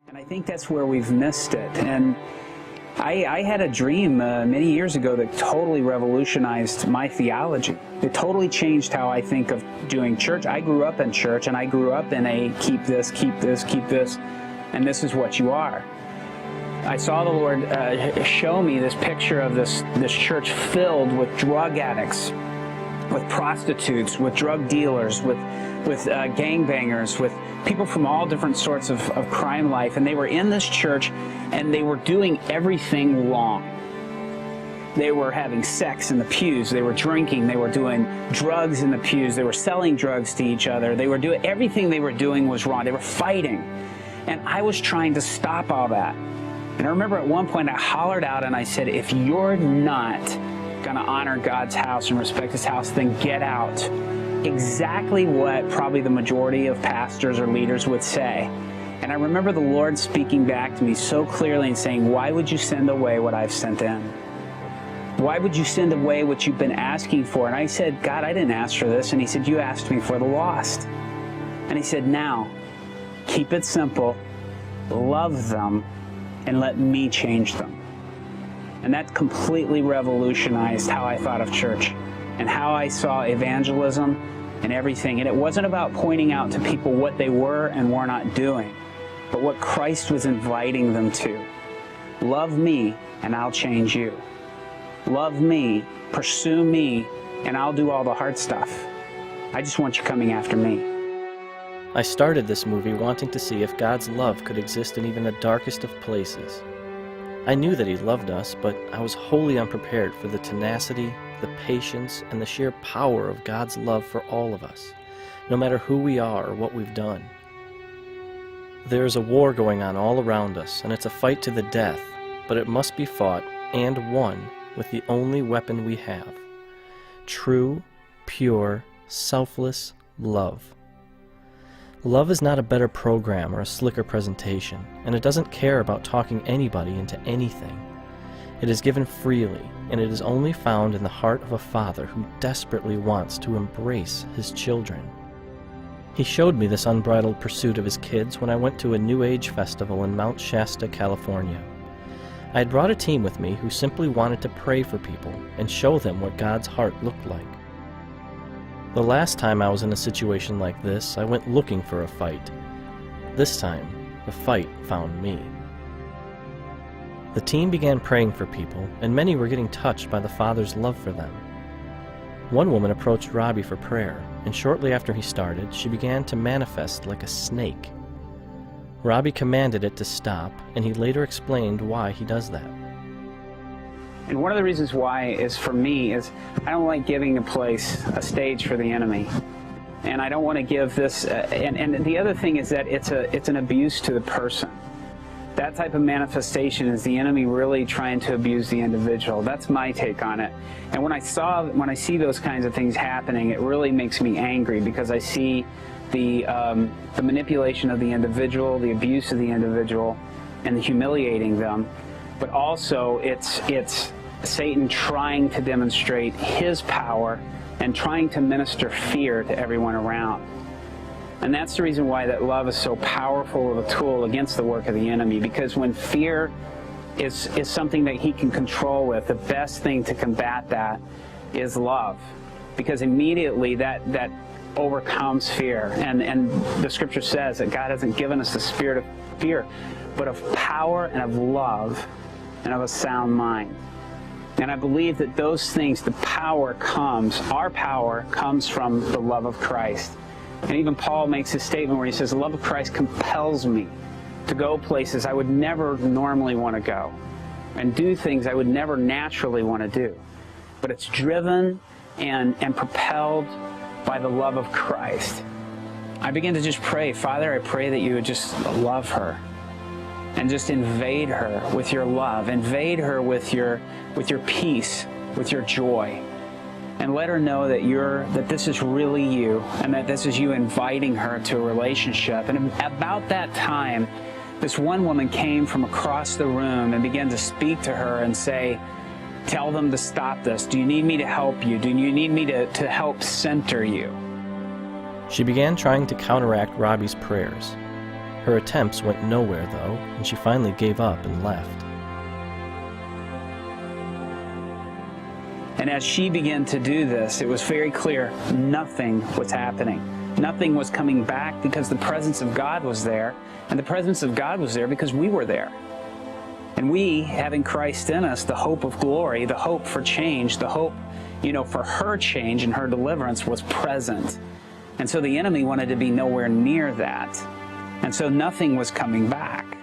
And I think that's where we've missed it. And I had a dream many years ago that totally revolutionized my theology. It totally changed how I think of doing church. I grew up in church, and I grew up in a keep this, keep this, keep this, and this is what you are. I saw the Lord show me this picture of this church filled with drug addicts, with prostitutes, with drug dealers, with gangbangers, with people from all different sorts of crime life. And they were in this church, and they were doing everything wrong. They were having sex in the pews. They were drinking. They were doing drugs in the pews. They were selling drugs to each other. They were doing everything they were doing was wrong. They were fighting. And I was trying to stop all that. And I remember at one point I hollered out and I said, if you're not going to honor God's house and respect his house, then get out. Exactly what probably the majority of pastors or leaders would say. And I remember the Lord speaking back to me so clearly and saying, why would you send away what I've sent in? Why would you send away what you've been asking for? And I said, God, I didn't ask for this. And he said, you asked me for the lost. And he said, now, keep it simple, love them, and let me change them. And that completely revolutionized how I thought of church and how I saw evangelism and everything. And it wasn't about pointing out to people what they were and were not doing, but what Christ was inviting them to. Love me, and I'll change you. Love me, pursue me, and I'll do all the hard stuff. I just want you coming after me. I started this movie wanting to see if God's love could exist in even the darkest of places. I knew that he loved us, but I was wholly unprepared for the tenacity, the patience, and the sheer power of God's love for all of us, no matter who we are or what we've done. There is a war going on all around us, and it's a fight to the death, but it must be fought and won with the only weapon we have: true, pure, selfless love. Love is not a better program or a slicker presentation, and it doesn't care about talking anybody into anything. It is given freely, and it is only found in the heart of a father who desperately wants to embrace his children. He showed me this unbridled pursuit of his kids when I went to a New Age festival in Mount Shasta, California. I had brought a team with me who simply wanted to pray for people and show them what God's heart looked like. The last time I was in a situation like this, I went looking for a fight. This time, the fight found me. The team began praying for people, and many were getting touched by the Father's love for them. One woman approached Robby for prayer, and shortly after he started, she began to manifest like a snake. Robby commanded it to stop, and he later explained why he does that. And one of the reasons why is, for me, is I don't like giving a stage for the enemy. And I don't want to give this, and the other thing is that it's an abuse to the person. That type of manifestation is the enemy really trying to abuse the individual. That's my take on it. And when I see those kinds of things happening, it really makes me angry, because I see the manipulation of the individual, the abuse of the individual, and the humiliating them. But also it's Satan trying to demonstrate his power and trying to minister fear to everyone around. And that's the reason why that love is so powerful of a tool against the work of the enemy, because when fear is something that he can control with, the best thing to combat that is love, because immediately that overcomes fear. And the scripture says that God hasn't given us the spirit of fear, but of power and of love and of a sound mind. And I believe that those things, our power comes from the love of Christ. And even Paul makes a statement where he says, the love of Christ compels me to go places I would never normally want to go, and do things I would never naturally want to do. But it's driven and propelled by the love of Christ. I begin to just pray, Father, I pray that you would just love her. And just invade her with your love, invade her with your peace, with your joy, and let her know that this is really you, and that this is you inviting her to a relationship. And about that time, this one woman came from across the room and began to speak to her and say, tell them to stop this. Do you need me to help you? Do you need me to help center you? She began trying to counteract Robby's prayers. Her attempts went nowhere, though, and she finally gave up and left. And as she began to do this, it was very clear nothing was happening. Nothing was coming back because the presence of God was there, and the presence of God was there because we were there. And we, having Christ in us, the hope of glory, the hope for change, the hope, for her change and her deliverance was present. And so the enemy wanted to be nowhere near that. And so nothing was coming back.